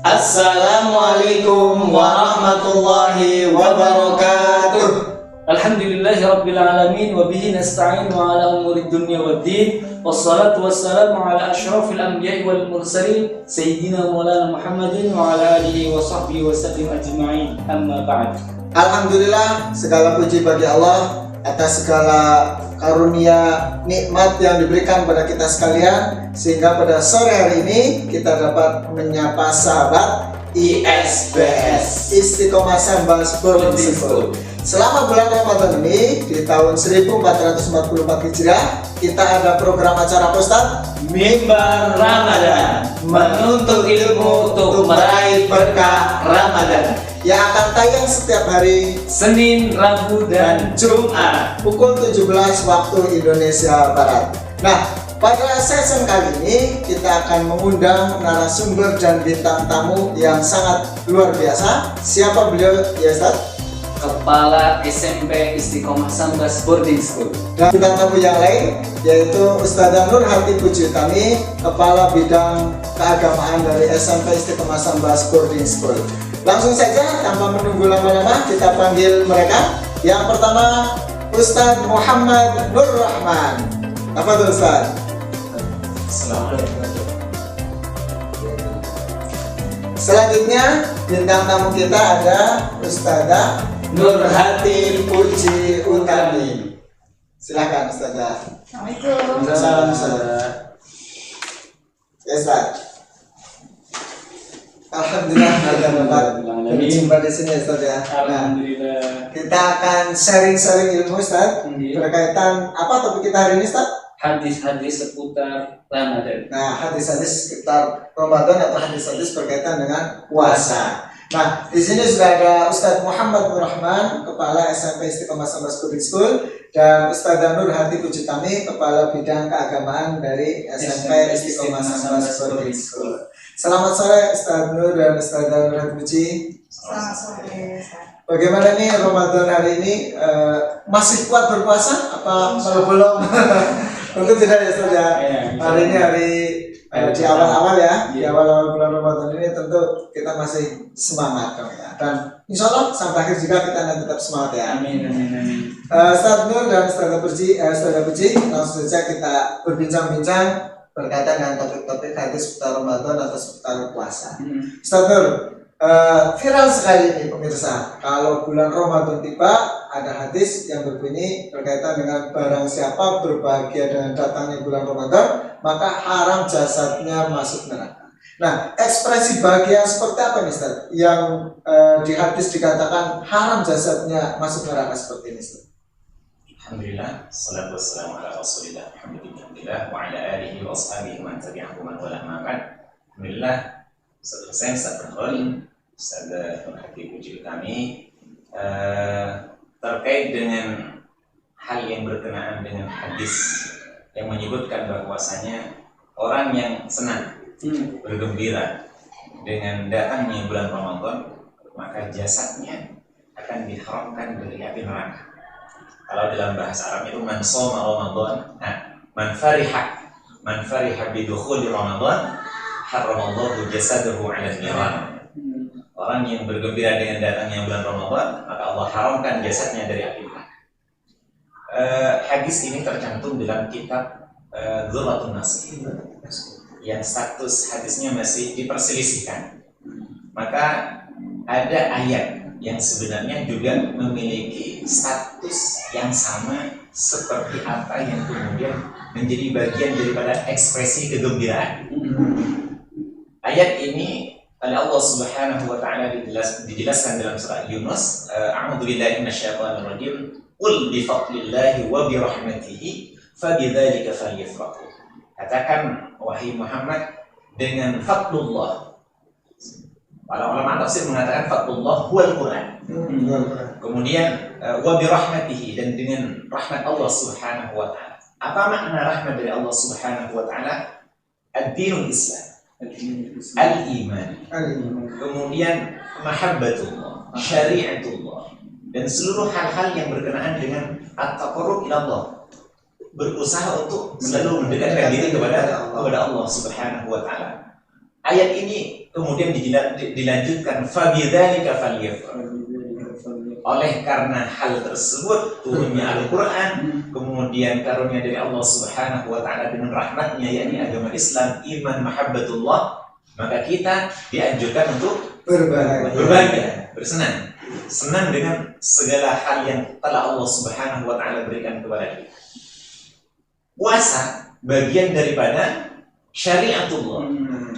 Assalamualaikum warahmatullahi wabarakatuh. Alhamdulillahi rabbil alamin wa bihi nasta'inu ala umuri dunya waddin. Wassalatu wassalamu ala asyrafil anbiya'i wal mursalin sayyidina maulana Muhammadin wa ala alihi wa sahbihi wa sallim ajma'in. Amma ba'd. Alhamdulillah, segala puji bagi Allah atas segala karunia nikmat yang diberikan pada kita sekalian, sehingga pada sore hari ini kita dapat menyapa sahabat ISBS, Istiqomah Sambas Boarding School. Selama bulan Ramadan ini di tahun 1444 Hijriah, kita ada program acara Ustaz Mimbar Ramadan, menuntut ilmu untuk meraih berkah Ramadan, yang akan tayang setiap hari Senin, Rabu, dan Jumat pukul 17 waktu Indonesia Barat. Nah, pada sesi kali ini kita akan mengundang narasumber dan bintang tamu yang sangat luar biasa. Siapa beliau ya Ustaz? Kepala SMP Istiqomah Sambas Boarding School. Dan bintang tamu yang lain yaitu Ustazah Nur Hati Puji Utami, Kepala Bidang Keagamaan dari SMP Istiqomah Sambas Boarding School. Langsung saja tanpa menunggu lama-lama kita panggil mereka. Yang pertama Ustaz Muhammad Nur Rahman. Apa tuh Ustaz? Selanjutnya bintang tamu kita ada Ustazah Nur Hati Puji Utami. Silakan Ustazah. Assalamualaikum. Salam Ustazah. Ya Ustaz. Alhamdulillah ada dapat berjumpa di sini Ustaz ya. Alhamdulillah. Kita akan sharing-sharing ilmu Ustaz berkaitan apa topik kita hari ini Ustaz? Hadis-hadis seputar Ramadan. Nah, hadis-hadis sekitar Ramadan atau hadis-hadis berkaitan dengan puasa. Nah, di sini sudah ada Ustaz Muhammad Nur Rahman, Kepala SMP Istiqomah Sambas Boarding School, dan Ustazah Nur Hati Puji Utami, Kepala Bidang Keagamaan dari SMP Istiqomah Sambas Boarding School. Selamat sore Ustaz Nur dan Ustazah Nur Hati Puji. Selamat sore. Bagaimana nih Ramadan hari ini? Masih kuat berpuasa? Apa belum? Tentu tidak ya Ustaz ya. Hari ini hari di awal-awal ya, di awal-awal bulan Ramadan ini tentu kita masih semangat ya. Dan insya Allah sampai akhir juga kita nanti tetap semangat ya. Amin, amin, amin. Ustaz Nur dan Ustazah Puji, langsung saja kita berbincang-bincang berkaitan dengan topik-topik hadis seputar Ramadan atau seputar puasa. Ustaz Nur, viral sekali ini pemirsa, kalau bulan Ramadan tiba ada hadis yang berbunyi berkaitan dengan barang siapa berbahagia dengan datangnya bulan Ramadan maka haram jasadnya masuk neraka. Nah, ekspresi bahagia seperti apa nih Ustaz yang di hadis dikatakan haram jasadnya masuk neraka seperti ini Ustaz? Alhamdulillah, salatu wassalamu ala rasulillah Alhamdulillah wa ala alihi wa ashabihi man tabi'ahum man wala ma'bad. Alhamdulillah, Ustaz Hussein, Ustaz Berkhol, Ustaz Nur Hati Puji Utami, terkait dengan hal yang berkenaan dengan hadis yang menyebutkan bahwasanya orang yang senang bergembira dengan datangnya bulan Ramadan maka jasadnya akan diharamkan dari api neraka. Kalau dalam bahasa Arab itu man shoma Ramadan, man fariha bi dukhuli Ramadan haramallahu jasadahu 'ala an-niran. Orang yang bergembira dengan datangnya bulan Ramadan maka Allah haramkan jasadnya dari api neraka. Hadis ini tercantum dalam kitab Dzurratun Nasr yang status hadisnya masih diperselisihkan. Maka ada ayat yang sebenarnya juga memiliki status yang sama seperti apa yang kemudian menjadi bagian daripada ekspresi kegembiraan. Ayat ini oleh Allah Subhanahu wa taala dijelaskan dalam surah Yunus, a'udzu billahi minasyaitonir rajim, qul bi fadlillahi wa bi rahmatihi fabidzalika falyafrahu. Katakan wahai Muhammad dengan fadlullah. Para ulama tafsir mengatakan fadlullah huwal Quran. Kemudian wa bi rahmatihi, dan dengan rahmat Allah Subhanahu wa taala. Apa makna rahmat dari Allah Subhanahu wa taala? Ad-dinul Islam, al-iman. Kemudian mahabbatullah, syariatullah, dan seluruh hal-hal yang berkenaan dengan at-taqarrub ila Allah. Berusaha untuk selalu mendekatkan diri kepada Allah Subhanahu wa taala. Ayat ini kemudian dilanjutkan fabidzalika falyafrahu. Oleh karena hal tersebut turunnya Al-Qur'an, kemudian karunia dari Allah Subhanahu wa taala dengan rahmatnya yakni agama Islam, iman, mahabbatullah, maka kita dianjurkan untuk berbahagia, bersenang. Senang dengan segala hal yang telah Allah Subhanahu wa taala berikan kepada kita. Puasa bagian daripada syariatullah.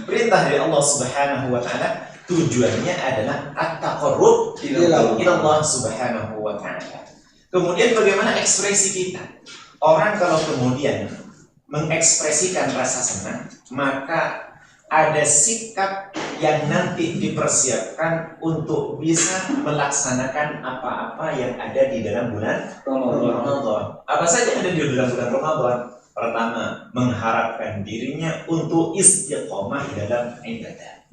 Perintah dari Allah Subhanahu wa taala, tujuannya adalah at-taqarrub ila Allah Subhanahu wa taala. Kemudian bagaimana ekspresi kita? Orang kalau kemudian mengekspresikan rasa senang, maka ada sikap yang nanti dipersiapkan untuk bisa melaksanakan apa-apa yang ada di dalam bulan Ramadan. Apa saja yang ada di dalam bulan Ramadan? Pertama, mengharapkan dirinya untuk istiqomah dalam ibadah.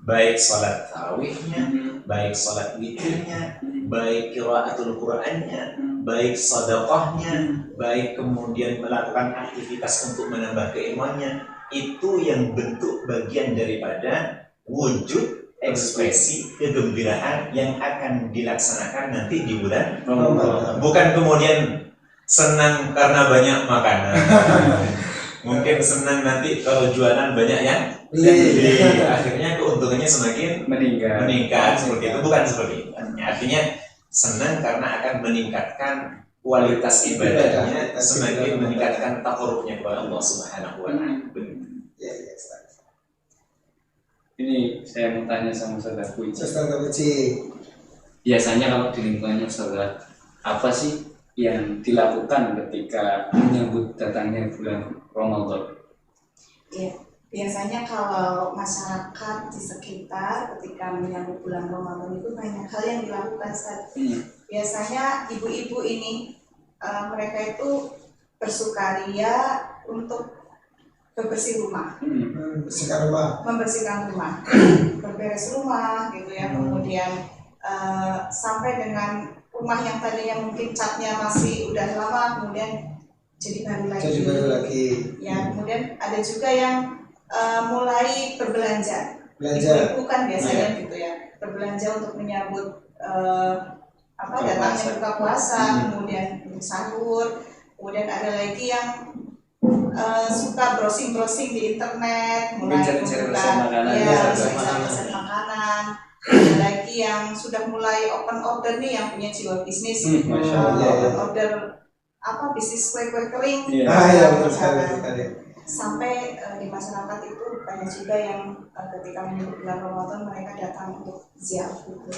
Baik salat tarawihnya, baik salat witirnya, baik qiraatul Qur'annya, baik sedekahnya, baik kemudian melakukan aktivitas untuk menambah keimanannya. Itu yang bentuk bagian daripada wujud ekspresi kegembiraan yang akan dilaksanakan nanti di bulan Ramadan. Bukan kemudian senang karena banyak makanan. Mungkin senang nanti kalau jualan banyak yang beli, akhirnya keuntungannya semakin meningkat seperti itu. Bukan seperti itu. Artinya senang karena akan meningkatkan kualitas ibadahnya, semakin meningkatkan taqarrubnya kepada Allah Subhanahu wa taala. Ini saya mau tanya sama Saudara Puji. Biasanya kalau di lingkungannya Saudara, apa sih yang dilakukan ketika menyambut datangnya bulan Ramadan? Ya, biasanya kalau masyarakat di sekitar ketika menyambut bulan Ramadan itu banyak hal yang dilakukan. Biasanya ibu-ibu ini mereka itu bersukaria untuk bebersih rumah, membersihkan rumah, berberes rumah gitu ya. Kemudian sampai dengan rumah yang tadinya mungkin catnya masih udah lama, kemudian jadi baru lagi. Ya, kemudian ada juga yang mulai berbelanja. Ibu-ibu kan biasanya gitu ya, berbelanja untuk menyambut datangnya buka puasa, kemudian untuk sahur. Kemudian ada lagi yang suka browsing di internet, mulai membuka pesan makanan. Ada lagi yang sudah mulai open order nih, yang punya jiwa bisnis, order bisnis kue-kue kering. Sampai di masyarakat itu banyak juga yang ketika menyambut bulan Ramadan mereka datang untuk ziarah kubur.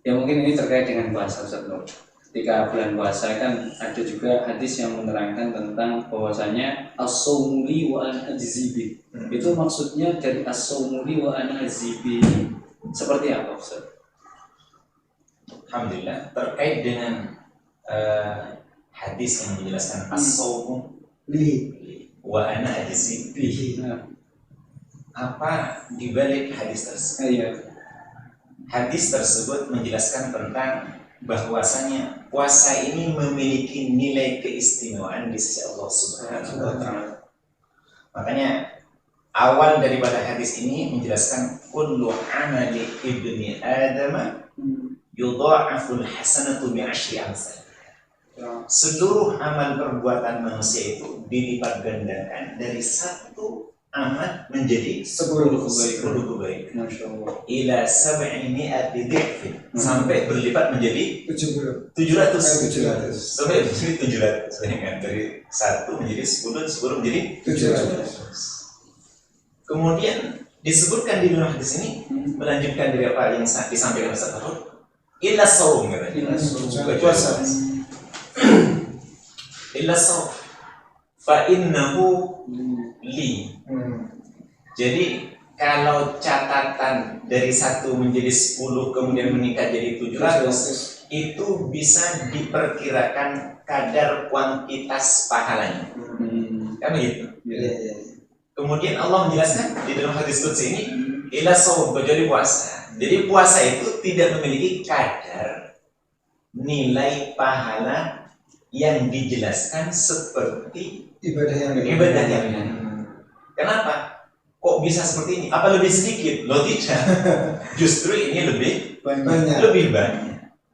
Ya mungkin ini terkait dengan puasa, Ustaz Nur. Ketika bulan puasa kan ada juga hadis yang menerangkan tentang bahwasanya as-saumuli wa ana ajzibi. Itu maksudnya dari as-saumuli wa ana ajzibi. Seperti apa, Ustaz? Alhamdulillah, terkait dengan hadis yang menjelaskan as-saumu wa ana ajzibi. Apa dibalik hadis tersebut? Hadis tersebut menjelaskan tentang bahwasanya puasa ini memiliki nilai keistimewaan di sisi Allah Subhanahu wa taala. Makanya awal daripada hadis ini menjelaskan kullu amali ibni Adam yudha'aful hasanatu bi'ashri amsal. Seluruh amal perbuatan manusia itu dilipat gandakan dari satu amal menjadi 10 kebaikan. Ila 700 dhifin, sampai berlipat menjadi 700. Sampai menjadi 700. Dari 1 menjadi 10, 10 menjadi 700. Kemudian disebutkan di dalam hadis ini, melanjutkan dari apa yang disampaikan oleh Ustaz Farud, illa shaum, katanya. Puasa. illa shaum fa innahu li. Jadi kalau catatan dari 1 menjadi 10 kemudian meningkat jadi 700, itu bisa diperkirakan kadar kuantitas pahalanya. Kan begitu. Kemudian Allah menjelaskan di dalam hadis qudsi ini, ila shaum, kecuali puasa. Jadi puasa itu tidak memiliki kadar nilai pahala yang dijelaskan seperti Ibadah yang lain. Kenapa? Kok bisa seperti ini? Apa lebih sedikit? Loh tidak. Justru ini lebih banyak.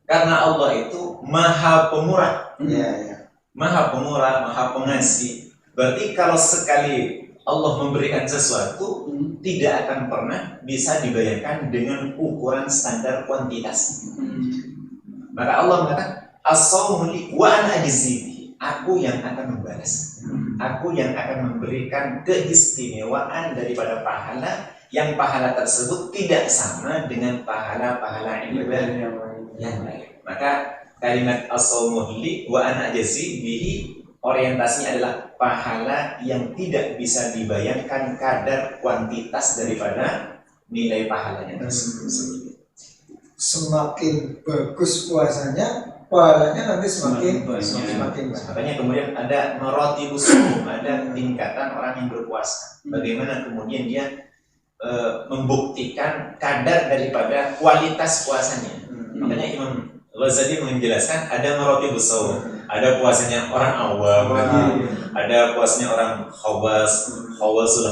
Karena Allah itu Maha Pemurah. Iya. Maha Pemurah, Maha Pengasih. Berarti kalau sekali Allah memberikan sesuatu, tidak akan pernah bisa dibayarkan dengan ukuran standar kuantitas. Maka Allah mengatakan, as-shaumu li wa ana ajzi bihi. Aku yang akan membalas. Aku yang akan memberikan keistimewaan daripada pahala, yang pahala tersebut tidak sama dengan pahala-pahala ibadah yang lain. Maka kalimat as-shaumu li wa ana ajzi bihi orientasinya adalah pahala yang tidak bisa dibayangkan kadar kuantitas daripada nilai pahalanya tersebut. Semakin bagus puasanya, pahalanya nanti semakin banyak. Makanya kemudian ada maratibus shaum, ada tingkatan orang yang berpuasa. Bagaimana kemudian dia membuktikan kadar daripada kualitas puasanya. Makanya Imam Ghazali menjelaskan ada maratibus shaum. Ada puasanya orang awam, ada puasanya orang khawasul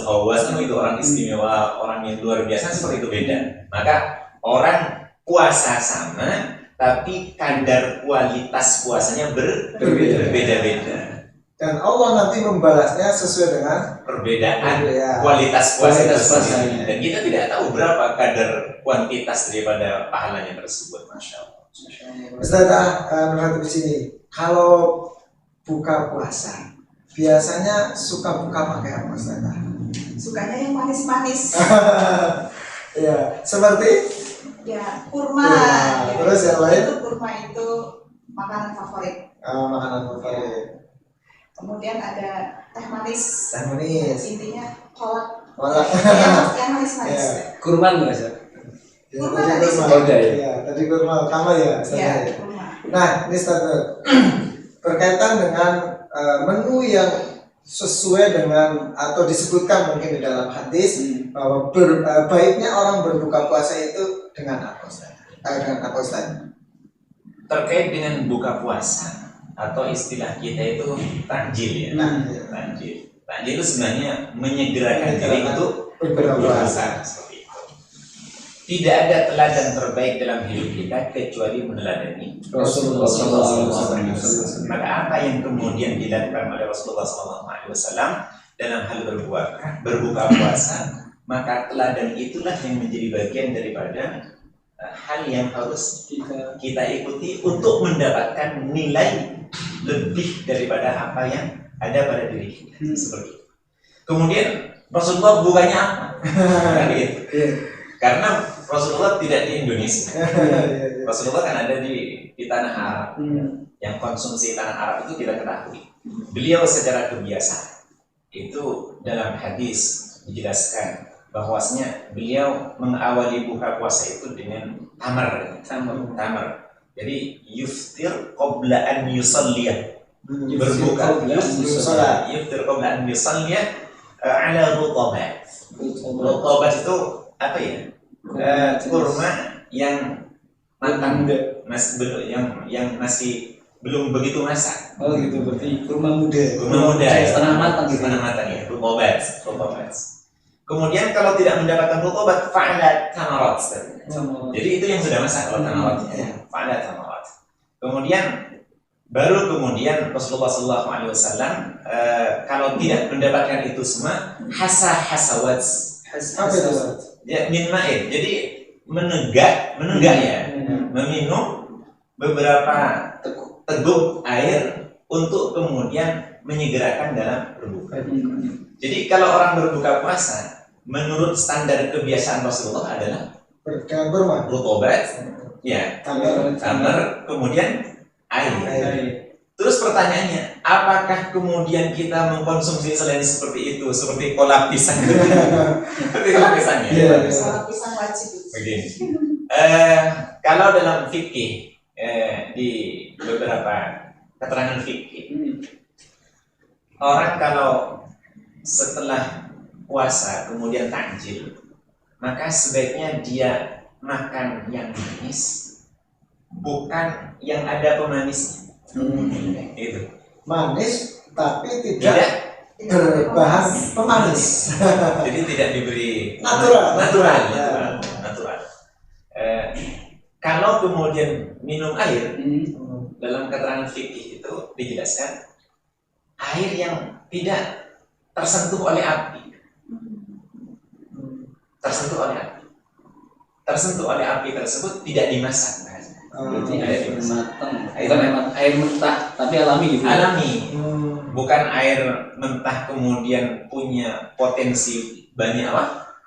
khawas, itu orang istimewa, orang yang luar biasa, seperti itu beda. Maka orang puasa sama, tapi kadar kualitas puasanya berbeda-beda. Dan Allah nanti membalasnya sesuai dengan perbedaan kualitas puasa tersebut. Dan kita tidak tahu berapa kadar kuantitas daripada pahalanya tersebut. Masya Allah. Ustazah Nurhati di sini, kalau buka puasa biasanya suka buka pakai apa, Ustazah? Sukanya yang manis-manis. Ya, seperti Ya, kurma. Terus yang lain? Itu kurma itu makanan favorit. Makanan favorit. Kemudian ada teh manis. Teh manis. Intinya kolak. Kolak. Yang manis-manis. Kurban nggak sih? Kurma tadi Tadi kurma utama ya. Iya, kurma. Nah, ini Ustazah, berkaitan dengan menu yang sesuai dengan atau disebutkan mungkin di dalam hadis bahwa baiknya orang berbuka puasa itu dengan apa, Ustaz? Dengan apa, Ustaz? Terkait dengan buka puasa atau istilah kita itu takjil ya. Takjil itu sebenarnya menyegerakan diri untuk berpuasa seperti itu. Tidak ada teladan terbaik dalam hidup kita kecuali meneladani Rasulullah SAW. Maka apa yang kemudian dilakukan oleh Rasulullah SAW dalam hal berbuka puasa, maka teladan itulah yang menjadi bagian daripada hal yang harus kita ikuti untuk mendapatkan nilai lebih daripada apa yang ada pada diri kita. Seperti itu. Kemudian Rasulullah bukanya apa? Kan gitu. Karena Rasulullah tidak di Indonesia. Rasulullah kan ada di tanah Arab. Yang konsumsi tanah Arab itu kita ketahui. Beliau secara kebiasaan itu dalam hadis dijelaskan bahwasanya beliau mengawali buka puasa itu dengan tamar. Jadi yuftir qabla an yusalliya. Berbuka yuftir qabla an yusalliya ala rutabat. Rutabat itu apa ya? Kurma yang matang, yang masih belum begitu masak. Oh gitu, berarti kurma muda. Setengah matang ya, rutabat. Kemudian kalau tidak mendapatkan rutabat, fa'ala tamarat. Jadi itu yang sudah masak kalau tamaratnya. Fa'ala tamarat. Kemudian Rasulullah SAW kalau tidak mendapatkan itu semua, hasawat. Apa itu? Ya, min ma'in. Jadi menenggak ya. Meminum beberapa teguk air untuk kemudian menyegerakan dalam berbuka. Jadi kalau orang berbuka puasa, menurut standar kebiasaan Rasulullah adalah kurma, rutobat, ya, tamar, kemudian air. Terus pertanyaannya, apakah kemudian kita mengkonsumsi selain seperti itu, seperti kolak pisang? Seperti kolak pisangnya. Iya. Kalau pisang wajib. Begini. Kalau dalam fikih di beberapa keterangan fikih, orang kalau setelah puasa kemudian takjil, maka sebaiknya dia makan yang manis, bukan yang ada pemanisnya. Itu Manis tapi tidak tidak berbahan pemanis. jadi tidak diberi Natural. natural. Kalau kemudian minum air, dalam keterangan fikih itu dijelaskan air yang tidak tersentuh oleh api, tersentuh oleh api tersebut tidak dimasak. Berarti Oh, air matang, bukan air mentah, tapi alami gitu. Alami, hmm. bukan air mentah kemudian punya potensi banyak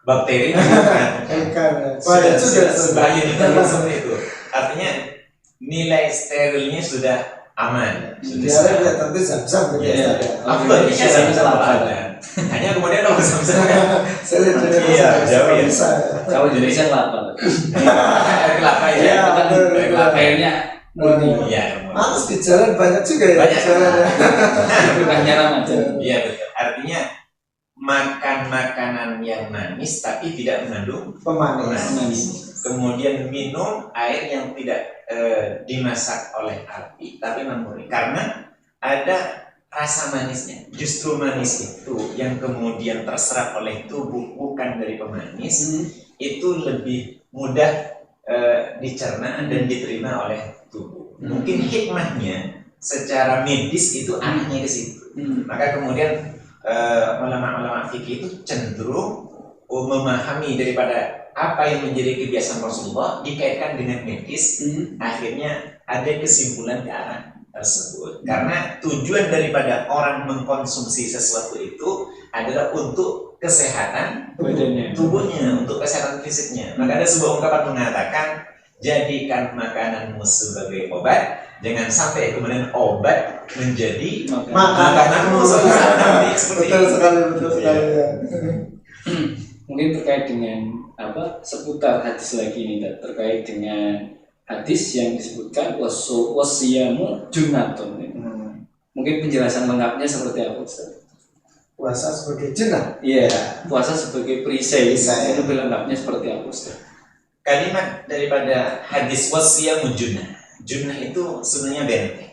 bakteri. Ikan. Banyak juga Sebagai seperti itu. Artinya nilai sterilnya sudah aman. Biar dia tentu zam-zam Iya. Afdalnya Bisa, sih bisa, kalau bisa. ada. Hanya kemudian kalau zam-zam Saya lihat Iya, jauh ya. bisa. Kalau Indonesia kelapa. air kelapa Iya, ya. Itu kan betul, betul. airnya murni. Iya. Terus di jalan banyak juga ya. Banyak. Di jalan ya. Bukan nyaram aja. Iya betul. Artinya makan makanan yang manis tapi tidak mengandung Pemanis. Manis. kemudian minum air yang tidak dimasak oleh api tapi murni karena ada rasa manisnya. Justru manis itu yang kemudian terserap oleh tubuh bukan dari pemanis itu lebih mudah dicerna dan diterima oleh tubuh. Mungkin hikmahnya secara medis itu arahnya ke situ. Maka kemudian ulama-ulama fikih itu cenderung memahami daripada apa yang menjadi kebiasaan Rasulullah dikaitkan dengan medis, akhirnya ada kesimpulan ke arah tersebut. Karena tujuan daripada orang mengkonsumsi sesuatu itu adalah untuk kesehatan Badannya. tubuhnya, untuk kesehatan fisiknya. Maka ada sebuah ungkapan mengatakan, jadikan makananmu sebagai obat, jangan sampai kemudian obat menjadi makananmu suatu saat nanti. Seperti Betul itu. sekali, betul sekali ya. Mungkin terkait dengan seputar hadis lagi nih, Dad. Terkait dengan hadis yang disebutkan wasiyamu junatun. Mungkin penjelasan lengkapnya seperti apa, Ustaz? Puasa sebagai jenah. Iya, puasa sebagai perisai. Perisai. Itu lengkapnya seperti apa, Ustaz? Kalimat daripada hadis wasiyamu junnah. Junnah itu sebenarnya benteng.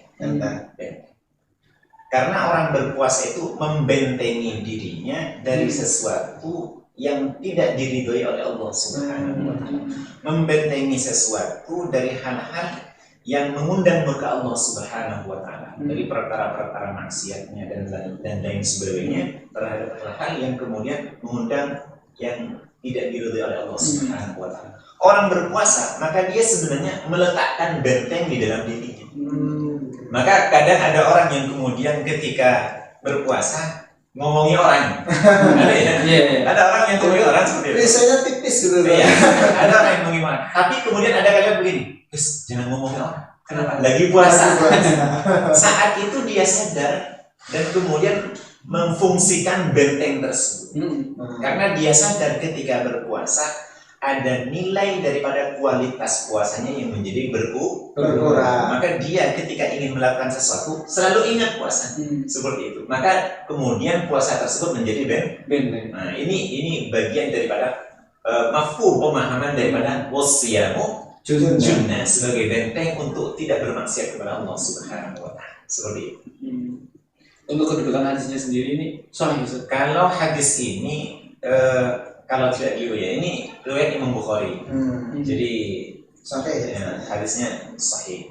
Karena orang berpuasa itu membentengi dirinya dari sesuatu yang tidak diridhoi oleh Allah Subhanahu wa taala. Membentengi sesuatu dari hal-hal yang mengundang murka Allah Subhanahu wa taala, dari perkara-perkara maksiatnya dan lain sebagainya, terhadap hal-hal yang kemudian mengundang yang tidak diridhoi oleh Allah Subhanahu wa taala. Orang berpuasa, maka dia sebenarnya meletakkan benteng di dalam dirinya. Maka kadang ada orang yang kemudian ketika berpuasa ngomongi orang. Ada ya? Iya. Ada orang yang ngomongi orang seperti itu. Perisainya tipis gitu. Iya. Ada orang yang ngomongi orang. Tapi kemudian ada kalimat begini, "Gus, jangan ngomongin orang." Kenapa? Lagi puasa. Saat itu dia sadar dan kemudian memfungsikan benteng tersebut. Karena dia sadar ketika berpuasa ada nilai daripada kualitas puasanya yang menjadi Berkurang. maka dia ketika ingin melakukan sesuatu selalu ingat puasa seperti itu. Maka kemudian puasa tersebut menjadi Benteng. Nah, ini bagian daripada mafhum pemahaman daripada wasiyamu junnah sebagai benteng untuk tidak bermaksiat kepada Allah Subhanahu wa taala. Seperti itu. Untuk kedudukan hadisnya sendiri ini sahih, Ustaz. Kalau hadis ini kalau tidak keliru ya, ini riwayat Imam Bukhari. Jadi Sampai ya, hadisnya sahih.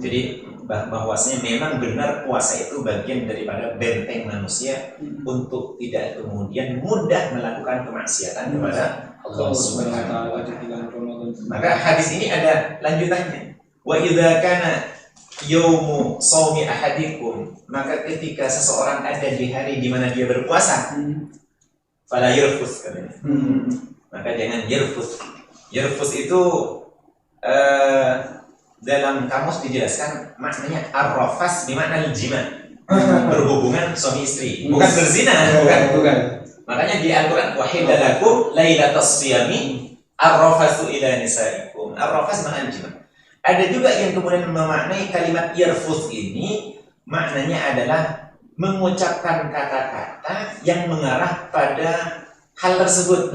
Jadi bahwasanya memang benar puasa itu bagian daripada benteng manusia untuk tidak kemudian mudah melakukan kemaksiatan kepada Allah Subhanahu wa taala. Maka hadis ini ada lanjutannya. Wa idza kana yaumu shaumi ahadikum, maka ketika seseorang ada di hari di mana dia berpuasa, fala yarfus katanya. Maka jangan yarfus. Yarfus itu dalam kamus dijelaskan maknanya ar-rafas bermakna jima, berhubungan suami istri, bukan berzina, bukan. Makanya di Al-Quran wahida lakum lailatas siyami ar-rafasu ila nisaikum. Ar-rafas makna jima. Ada juga yang kemudian memaknai kalimat yarfus ini maknanya adalah mengucapkan kata-kata yang mengarah pada hal tersebut.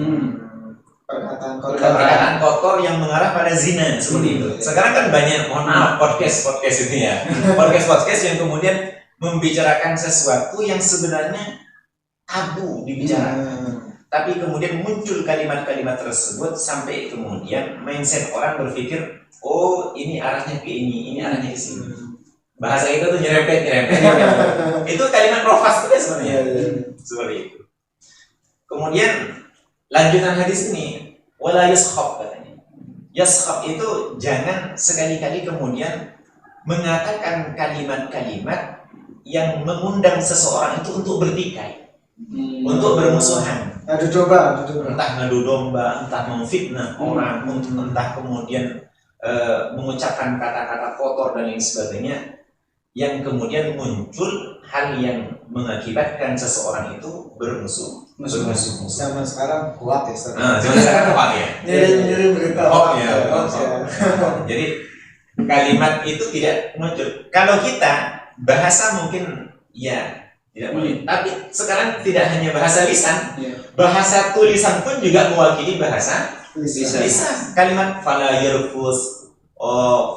Perkataan kotor yang mengarah pada zina seperti itu. Sekarang kan banyak, mohon maaf, podcast itu ya, podcast yang kemudian membicarakan sesuatu yang sebenarnya tabu dibicarakan. Tapi kemudian muncul kalimat-kalimat tersebut sampai kemudian mindset orang berpikir, oh ini arahnya ke ini arahnya ke sini. Bahasa itu tuh nyerempet. Itu kalimat rofas itu sebenarnya. Seperti itu. Kemudian lanjutan hadis ini, wala yaskhab katanya. Yaskhab itu jangan sekali-kali kemudian mengatakan kalimat-kalimat yang mengundang seseorang itu untuk bertikai, untuk bermusuhan. Adu domba. Entah ngadu domba, entah memfitnah orang, entah kemudian mengucapkan kata-kata kotor dan lain sebagainya, yang kemudian muncul hal yang mengakibatkan seseorang itu bermusuh. Sama sekarang kuat ya. Zaman sekarang kuat ya. Ngirim berita. Jadi kalimat itu tidak muncul. Kalau kita bahasa mungkin ya tidak boleh. Tapi sekarang tidak hanya bahasa lisan, bahasa tulisan pun juga mewakili bahasa lisan. Kalimat fala yarfus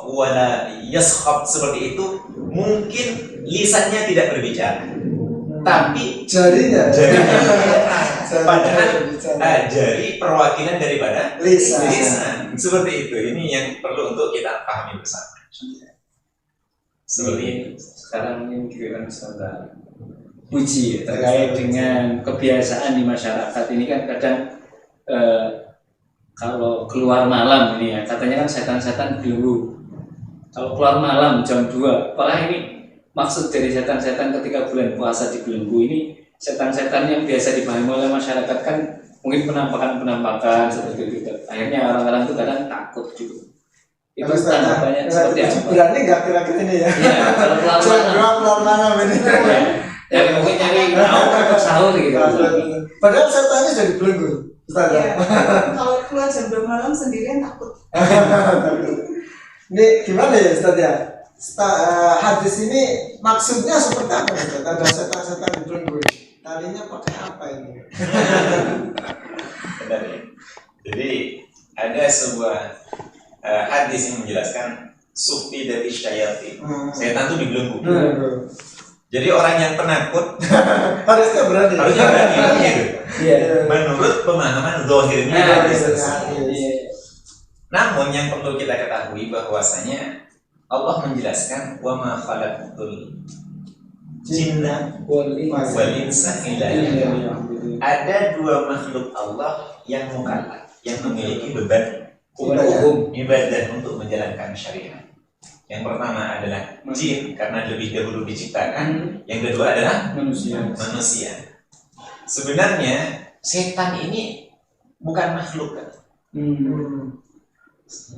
wala yaskhab seperti itu mungkin lisannya tidak berbicara, tapi jarinya padahal jari perwakilan daripada lisan. Seperti itu. Ini yang perlu untuk kita pahami bersama. Seperti itu. Sekarang ini giliran Ustaz Puji terkait dengan kebiasaan di masyarakat ini kan kadang kalau keluar malam ini ya katanya kan setan-setan belenggu. Kalau keluar malam jam 2, apalagi ini maksud dari setan-setan ketika bulan puasa di belenggu ini, setan-setan yang biasa dipahami oleh masyarakat kan mungkin penampakan seperti itu. Akhirnya orang-orang itu kadang takut juga. Itu tanggapannya seperti apa? Berani nggak kira-kira ini ya? Iya, kalau keluar malam ini. Ya mungkin nyari sahur gitu. Padahal setannya jadi belenggu. Kalau keluar jam 2 malam sendirian takut. Ini gimana ya Ustaz ya? Hadis ini maksudnya seperti apa Ustaz? Ada setan-setan di belenggu. Talinya pakai apa ini? Benar ya. Jadi ada sebuah hadis yang menjelaskan sufi dari syayatin. Setan itu dibelenggu. Jadi orang yang penakut harusnya berani gitu. Menurut pemahaman zahirnya hadis tersebut. Namun yang perlu kita ketahui bahwasanya Allah menjelaskan wa ma khalaqtul jinna wal insa illa liya'budun. Ada dua makhluk Allah yang mukallaf, yang memiliki beban hukum ibadah untuk menjalankan syariat. Yang pertama adalah jin karena lebih dahulu diciptakan. Yang kedua adalah manusia. Sebenarnya setan ini bukan makhluk kan?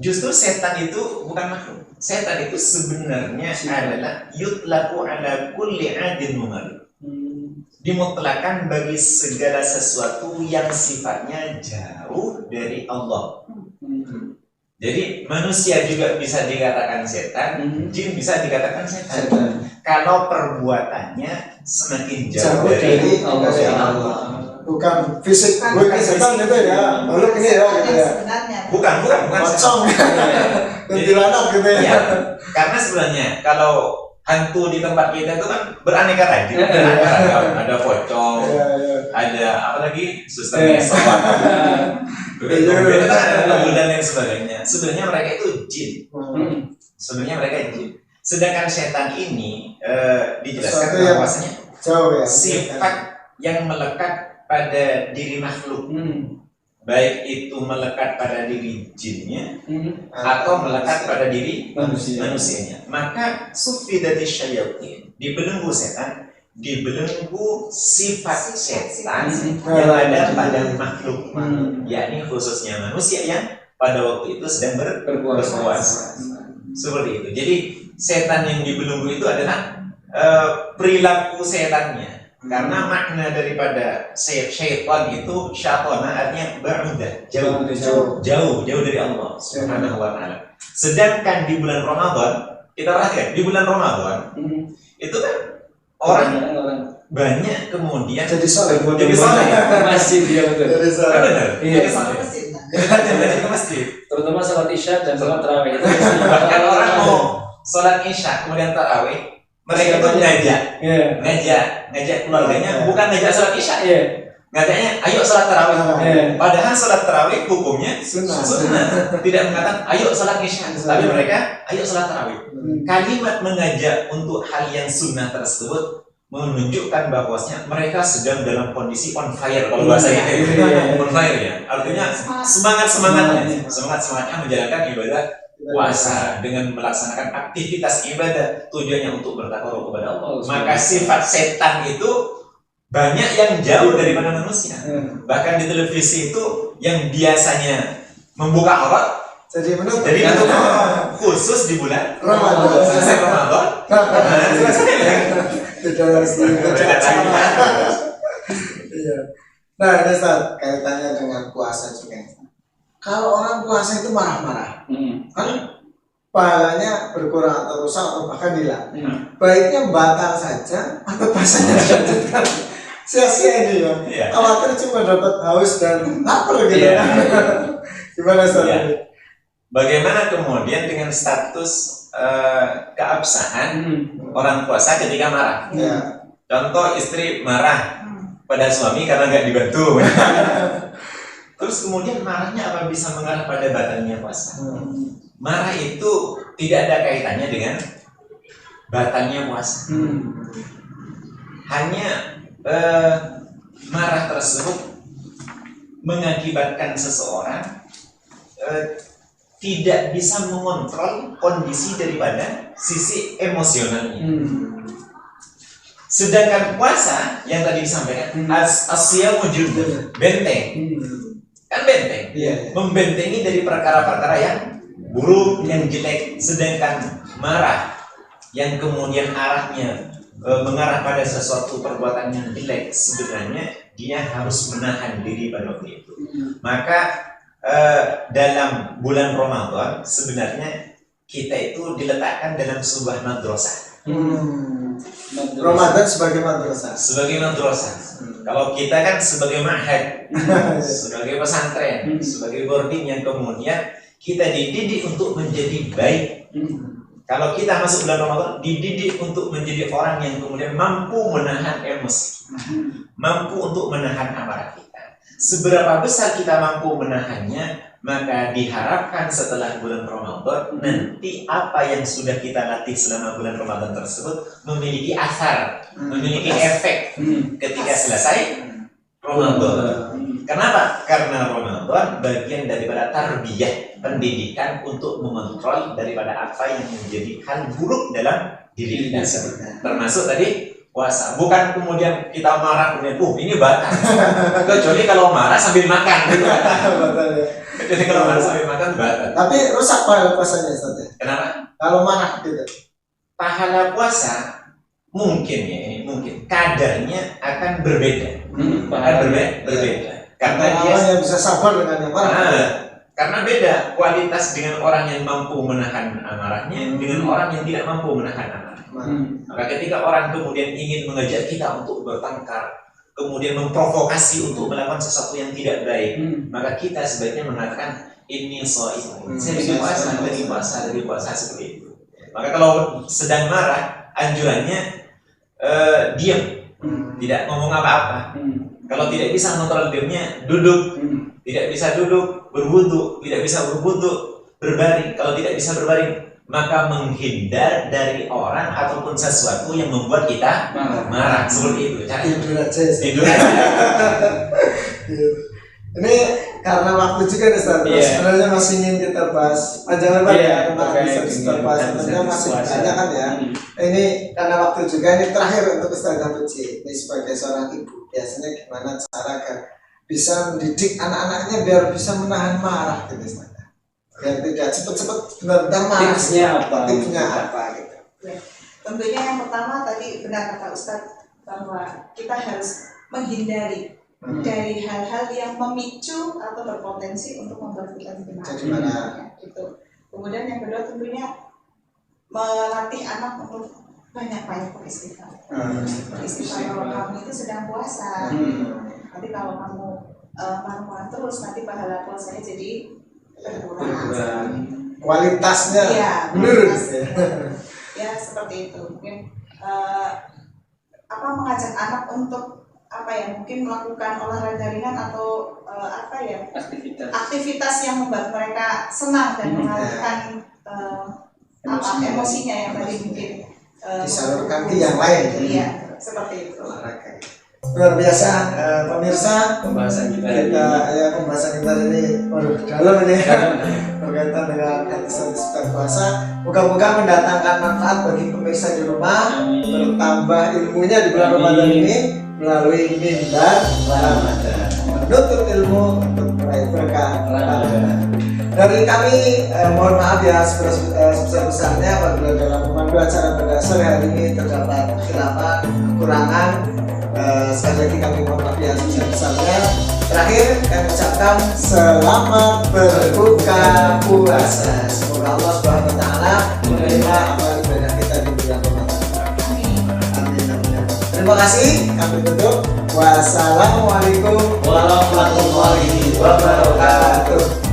Justru setan itu bukan makhluk. Setan itu sebenarnya adalah yutlaku ala kulli adin mungar. Dimutlakan bagi segala sesuatu yang sifatnya jauh dari Allah. Jadi manusia juga bisa dikatakan setan, jin bisa dikatakan setan. Kalau perbuatannya semakin jauh dari Allah. Bukan fisik, bukan setan itu ya. Lalu ini ya gitu ya. Bukan pocong. Kuntilanak gitu ya. Karena sebenarnya kalau hantu di tempat kita itu kan beraneka ragam. Ada pocong, ada apa lagi? Suster sobat. Ada dan lain sebagainya. Sebenarnya mereka itu jin. Sedangkan setan ini dijelaskan bahwasanya sifat yang melekat pada diri makhluk, baik itu melekat pada diri jinnya atau melekat pada diri manusianya. Maka sufi dari syayatin, dibelenggu setan, dibelenggu sifat setan yang ada pada makhluk, yakni khususnya manusia yang pada waktu itu sedang berpuasa. Seperti itu. Jadi setan yang dibelenggu itu adalah perilaku setannya. Karena makna daripada syaitan itu syatona artinya ba'udah, jauh dari Allah Subhanahu wa taala. Sedangkan di bulan Ramadan, kita perhatikan di bulan Ramadan itu kan orang banyak kemudian Jadi soleh. masih dia betul. Jadi soleh. benar. Iya. Jadi soleh. Jadi ke masjid. Terutama salat isya dan salat tarawih itu. Bahkan orang mau sholat isya kemudian tarawih, mereka tuh ngajak keluarganya, bukan ngajak sholat isya, ngajaknya ayo sholat tarawih. Padahal sholat tarawih hukumnya Sunnah. tidak mengatakan ayo sholat isya, tapi mereka ayo sholat tarawih. Kalimat mengajak untuk hal yang sunnah tersebut menunjukkan bahwasanya mereka sedang dalam kondisi on fire, kalau bahasa kita on fire ya, artinya semangatnya menjalankan ibadah puasa dengan melaksanakan aktivitas ibadah tujuannya untuk bertakwa kepada Allah. Maka sifat setan itu banyak yang jauh daripada manusia. Bahkan di televisi itu yang biasanya membuka aurat Jadi menutup. jadi itu khusus di bulan Ramadan. selesai Ramadan. Tidak harus Iya. Nah, ini Ustaz, kaitannya dengan puasa juga. Kalau orang puasa itu marah-marah, kan pahalanya berkurang atau rusak atau bahkan hilang. Baiknya batal saja atau puasanya dilanjutkan. Sia-sia ini ya. Iya. Khawatir cuma dapat haus dan lapar gitu. Iya. Gimana Ustaz? Iya. Bagaimana kemudian dengan status keabsahan orang puasa ketika marah? Ya. Contoh istri marah pada suami karena nggak dibantu. Terus kemudian marahnya apa bisa mengarah pada batalnya puasa? Marah itu tidak ada kaitannya dengan batalnya puasa. Hanya marah tersebut mengakibatkan seseorang tidak bisa mengontrol kondisi daripada sisi emosionalnya. Sedangkan puasa yang tadi disampaikan as-siyamu junnah, benteng. Kan benteng. Iya. Membentengi dari perkara-perkara yang buruk, yang jelek. Sedangkan marah yang kemudian arahnya mengarah pada sesuatu perbuatan yang jelek, sebenarnya dia harus menahan diri pada waktu itu. Maka dalam bulan Ramadan sebenarnya kita itu diletakkan dalam sebuah madrasah. Ramadan sebagai madrasah. Sebagai madrasah. Kalau kita kan sebagai ma'had, sebagai pesantren, sebagai boarding yang kemudian kita dididik untuk menjadi baik. Kalau kita masuk bulan Ramadan, dididik untuk menjadi orang yang kemudian mampu menahan emosi, mampu untuk menahan amarah kita. Seberapa besar kita mampu menahannya, maka diharapkan setelah bulan Ramadan nanti apa yang sudah kita latih selama bulan Ramadan tersebut memiliki asar, memiliki efek ketika selesai Ramadan. Kenapa? Karena Ramadan bagian daripada tarbiyah, pendidikan untuk mengontrol daripada apa yang menjadi hal buruk dalam diri kita. Termasuk tadi puasa. Bukan kemudian kita marah kemudian ini batal. Kecuali kalau marah sambil makan gitu. Batal ya. Jadi kalau marah sambil makan batal. Tapi rusak pahala puasanya Ustaz ya? Kenapa? Kalau marah gitu. Pahala puasa mungkin ya, ini mungkin kadarnya akan berbeda. Akan berbeda. Karena dia orang yang bisa sabar dengan yang marah. karena beda kualitas dengan orang yang mampu menahan amarahnya dengan orang yang tidak mampu menahan amarahnya. Maka ketika orang kemudian ingin mengajak kita untuk bertengkar, kemudian memprovokasi untuk melakukan sesuatu yang tidak baik, maka kita sebaiknya mengatakan ini shaim. Saya lagi puasa seperti itu. Maka kalau sedang marah, anjurannya diam, tidak ngomong apa-apa. Kalau tidak bisa mengontrol diamnya, duduk. Tidak bisa duduk, berwudu. Tidak bisa berwudu, berbaring. Kalau tidak bisa berbaring, maka menghindar dari orang ataupun sesuatu yang membuat kita marah. Seperti itu. Tidur aja. Tidur aja. Ini karena waktu juga nih Ustaz. Sebenarnya masih ingin kita bahas panjang lebar ya tentang Ustaz bahas. Sebenarnya masih banyak kan ya. Ini karena waktu juga, ini terakhir untuk Ustaz Puji. Ini sebagai seorang ibu, biasanya gimana cara agar bisa mendidik anak-anaknya biar bisa menahan marah gitu Ustaz. biar tidak cepet-cepet benar-benar malas. Tipsnya apa? Tipsnya apa gitu. Ya. Tentunya yang pertama tadi benar kata Ustadz bahwa kita harus menghindari dari hal-hal yang memicu atau berpotensi untuk membuat kita jadi Jadi marah. marah. Gitu. Kemudian yang kedua tentunya melatih anak untuk banyak-banyak beristighfar. Beristighfar kalau kamu itu sedang puasa. Nanti kalau kamu marah terus nanti pahala puasanya jadi berkurang. Kualitasnya Iya, menurun. Ya seperti itu. Mungkin mengajak anak untuk mungkin melakukan olahraga ringan atau aktivitas yang membuat mereka senang dan mengalihkan emosinya yang tadi mungkin disalurkan ke yang lain. Iya, seperti itu. Olahraga. Luar biasa pemirsa, Pembahasan kita pembahasan kita ini dalam ini berkaitan dengan hadis-hadis bulan puasa. Moga-moga mendatangkan manfaat bagi pemirsa di rumah, bertambah ilmunya di bulan Ramadan ini melalui mimbar Ramadan, menuntut ilmu untuk meraih berkah Ramadan. Dari kami mohon maaf ya sebesar-besarnya apabila dalam pemandu acara pada sore hari ini terdapat khilafan, kekurangan. Sekali lagi kami mohon maaf ya sebesar-besarnya. Terakhir kami ucapkan selamat berbuka puasa. Semoga Allah Subhanahu wa taala menerima amal ibadah kita di bulan Ramadan. Amin. Terima kasih. Kami tutup. Wassalamualaikum warahmatullahi wabarakatuh.